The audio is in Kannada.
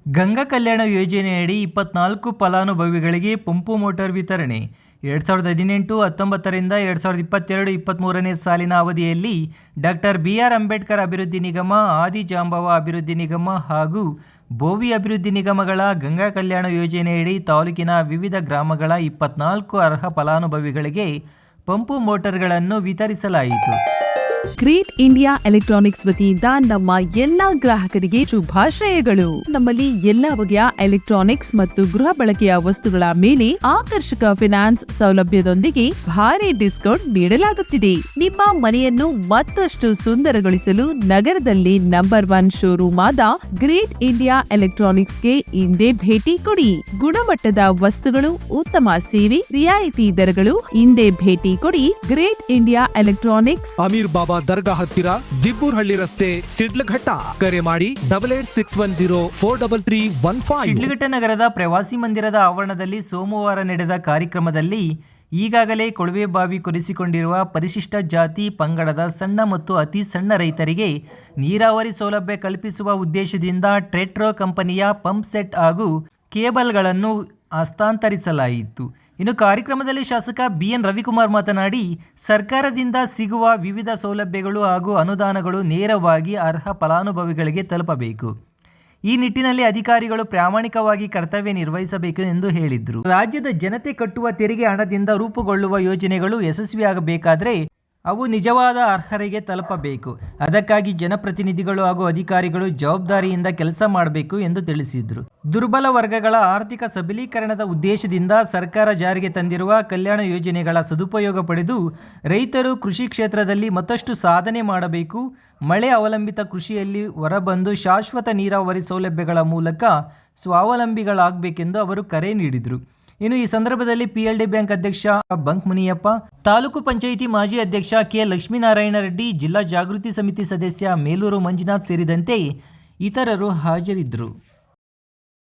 ಗಂಗಾ ಕಲ್ಯಾಣ ಯೋಜನೆಯಡಿ 24 ಫಲಾನುಭವಿಗಳಿಗೆ ಪಂಪು ಮೋಟಾರ್ ವಿತರಣೆ 2018-19ರಿಂದ 2022-23ನೇ ಸಾಲಿನ ಅವಧಿಯಲ್ಲಿ ಡಾಕ್ಟರ್ BR ಅಂಬೇಡ್ಕರ್ ಅಭಿವೃದ್ಧಿ ನಿಗಮ, ಆದಿಜಾಂಬವ ಅಭಿವೃದ್ಧಿ ನಿಗಮ ಹಾಗೂ ಬೋವಿ ಅಭಿವೃದ್ಧಿ ನಿಗಮಗಳ ಗಂಗಾ ಕಲ್ಯಾಣ ಯೋಜನೆಯಡಿ ತಾಲೂಕಿನ ವಿವಿಧ ಗ್ರಾಮಗಳ 24 ಅರ್ಹ ಫಲಾನುಭವಿಗಳಿಗೆ ಪಂಪು ಮೋಟಾರ್ಗಳನ್ನು ವಿತರಿಸಲಾಯಿತು. ಗ್ರೇಟ್ ಇಂಡಿಯಾ ಎಲೆಕ್ಟ್ರಾನಿಕ್ಸ್ ವತಿಯಿಂದ ನಮ್ಮ ಎಲ್ಲಾ ಗ್ರಾಹಕರಿಗೆ ಶುಭಾಶಯಗಳು. ನಮ್ಮಲ್ಲಿ ಎಲ್ಲಾ ಬಗೆಯ ಎಲೆಕ್ಟ್ರಾನಿಕ್ಸ್ ಮತ್ತು ಗೃಹ ಬಳಕೆಯ ವಸ್ತುಗಳ ಮೇಲೆ ಆಕರ್ಷಕ ಫಿನಾನ್ಸ್ ಸೌಲಭ್ಯದೊಂದಿಗೆ ಭಾರಿ ಡಿಸ್ಕೌಂಟ್ ನೀಡಲಾಗುತ್ತಿದೆ. ನಿಮ್ಮ ಮನೆಯನ್ನು ಮತ್ತಷ್ಟು ಸುಂದರಗೊಳಿಸಲು ನಗರದಲ್ಲಿ ನಂಬರ್ 1 ಶೋರೂಮ್ ಆದ ಗ್ರೇಟ್ ಇಂಡಿಯಾ ಎಲೆಕ್ಟ್ರಾನಿಕ್ಸ್ಗೆ ಇಂದೇ ಭೇಟಿ ಕೊಡಿ. ಗುಣಮಟ್ಟದ ವಸ್ತುಗಳು, ಉತ್ತಮ ಸೇವೆ, ರಿಯಾಯಿತಿ ದರಗಳು. ಇಂದೇ ಭೇಟಿ ಕೊಡಿ. ಗ್ರೇಟ್ ಇಂಡಿಯಾ ಎಲೆಕ್ಟ್ರಾನಿಕ್ಸ್, ಅಮೀರ್ ಬಾಬಾ ದರ್ಗಾ ಹತ್ತಿರ, ದಿಬ್ಬೂರ್ಹಳ್ಳಿ ರಸ್ತೆ, ಸಿಡ್ಲಘಟ್ಟ. ಕರೆ ಮಾಡಿ 8861043315. ಶಿಡ್ಲಘಟ್ಟ ನಗರದ ಪ್ರವಾಸಿ ಮಂದಿರದ ಆವರಣದಲ್ಲಿ ಸೋಮವಾರ ನಡೆದ ಕಾರ್ಯಕ್ರಮದಲ್ಲಿ ಈಗಾಗಲೇ ಕೊಳವೆ ಬಾವಿ ಕೊರೆಸಿಕೊಂಡಿರುವ ಪರಿಶಿಷ್ಟ ಜಾತಿ ಪಂಗಡದ ಸಣ್ಣ ಮತ್ತು ಅತಿ ಸಣ್ಣ ರೈತರಿಗೆ ನೀರಾವರಿ ಸೌಲಭ್ಯ ಕಲ್ಪಿಸುವ ಉದ್ದೇಶದಿಂದ ಟ್ರೆಟ್ರೋ ಕಂಪನಿಯ ಪಂಪ್ ಸೆಟ್ ಹಾಗೂ ಕೇಬಲ್ಗಳನ್ನು ಹಸ್ತಾಂತರಿಸಲಾಯಿತು. ಇನ್ನು ಕಾರ್ಯಕ್ರಮದಲ್ಲಿ ಶಾಸಕ BN ರವಿಕುಮಾರ್ ಮಾತನಾಡಿ, ಸರ್ಕಾರದಿಂದ ಸಿಗುವ ವಿವಿಧ ಸೌಲಭ್ಯಗಳು ಹಾಗೂ ಅನುದಾನಗಳು ನೇರವಾಗಿ ಅರ್ಹ ಫಲಾನುಭವಿಗಳಿಗೆ ತಲುಪಬೇಕು. ಈ ನಿಟ್ಟಿನಲ್ಲಿ ಅಧಿಕಾರಿಗಳು ಪ್ರಾಮಾಣಿಕವಾಗಿ ಕರ್ತವ್ಯ ನಿರ್ವಹಿಸಬೇಕು ಎಂದು ಹೇಳಿದರು. ರಾಜ್ಯದ ಜನತೆ ಕಟ್ಟುವ ತೆರಿಗೆ ಹಣದಿಂದ ರೂಪುಗೊಳ್ಳುವ ಯೋಜನೆಗಳು ಯಶಸ್ವಿಯಾಗಬೇಕಾದರೆ ಅವು ನಿಜವಾದ ಅರ್ಹರಿಗೆ ತಲುಪಬೇಕು. ಅದಕ್ಕಾಗಿ ಜನಪ್ರತಿನಿಧಿಗಳು ಹಾಗೂ ಅಧಿಕಾರಿಗಳು ಜವಾಬ್ದಾರಿಯಿಂದ ಕೆಲಸ ಮಾಡಬೇಕು ಎಂದು ತಿಳಿಸಿದರು. ದುರ್ಬಲ ವರ್ಗಗಳ ಆರ್ಥಿಕ ಸಬಲೀಕರಣದ ಉದ್ದೇಶದಿಂದ ಸರ್ಕಾರ ಜಾರಿಗೆ ತಂದಿರುವ ಕಲ್ಯಾಣ ಯೋಜನೆಗಳ ಸದುಪಯೋಗ ಪಡೆದು ರೈತರು ಕೃಷಿ ಕ್ಷೇತ್ರದಲ್ಲಿ ಮತ್ತಷ್ಟು ಸಾಧನೆ ಮಾಡಬೇಕು. ಮಳೆ ಅವಲಂಬಿತ ಕೃಷಿಯಲ್ಲಿ ಹೊರಬಂದು ಶಾಶ್ವತ ನೀರಾವರಿ ಸೌಲಭ್ಯಗಳ ಮೂಲಕ ಸ್ವಾವಲಂಬಿಗಳಾಗಬೇಕೆಂದು ಅವರು ಕರೆ ನೀಡಿದರು. ಇನ್ನು ಈ ಸಂದರ್ಭದಲ್ಲಿ PLD ಬ್ಯಾಂಕ್ ಅಧ್ಯಕ್ಷ ಬಂಕ್ ಮುನಿಯಪ್ಪ, ತಾಲೂಕು ಪಂಚಾಯಿತಿ ಮಾಜಿ ಅಧ್ಯಕ್ಷ K ಲಕ್ಷ್ಮೀನಾರಾಯಣ ರೆಡ್ಡಿ, ಜಿಲ್ಲಾ ಜಾಗೃತಿ ಸಮಿತಿ ಸದಸ್ಯ ಮೇಲೂರು ಮಂಜುನಾಥ್ ಸೇರಿದಂತೆ ಇತರರು ಹಾಜರಿದ್ದರು.